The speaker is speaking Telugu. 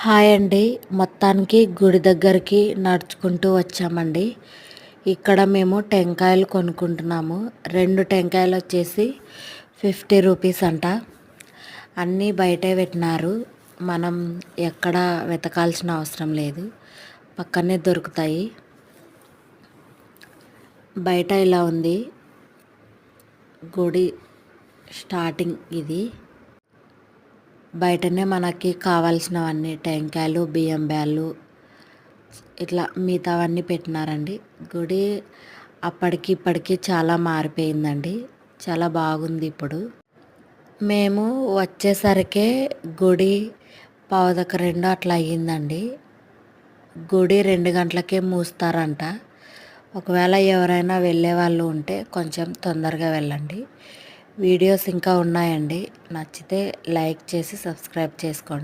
హాయ్ అండి. మొత్తానికి గుడి దగ్గరికి నడుచుకుంటూ వచ్చామండి. ఇక్కడ మేము టెంకాయలు కొనుక్కుంటున్నాము. 2 టెంకాయలు వచ్చేసి 50 రూపీస్ అంట. అన్నీ బయటే పెట్టినారు. మనం ఎక్కడ వెతకాల్సిన అవసరం లేదు, పక్కనే దొరుకుతాయి. బయట ఇలా ఉంది గుడి స్టార్టింగ్. ఇది బయటనే మనకి కావాల్సినవన్నీ టెంకాయలు, బియ్యం బ్యాళ్ళు, ఇట్లా మిగతావన్నీ పెట్టినారండి. గుడి అప్పటికి ఇప్పటికి చాలా మారిపోయిందండి, చాలా బాగుంది ఇప్పుడు. మేము వచ్చేసరికే గుడి 1:15 అట్లా అయ్యిందండి. గుడి 2 గంటలకే మూస్తారంట. ఒకవేళ ఎవరైనా వెళ్ళే వాళ్ళు ఉంటే కొంచెం తొందరగా వెళ్ళండి. వీడియోస్ ఇంకా ఉన్నాయండి. నచ్చితే లైక్ చేసి సబ్స్క్రైబ్ చేసుకోండి.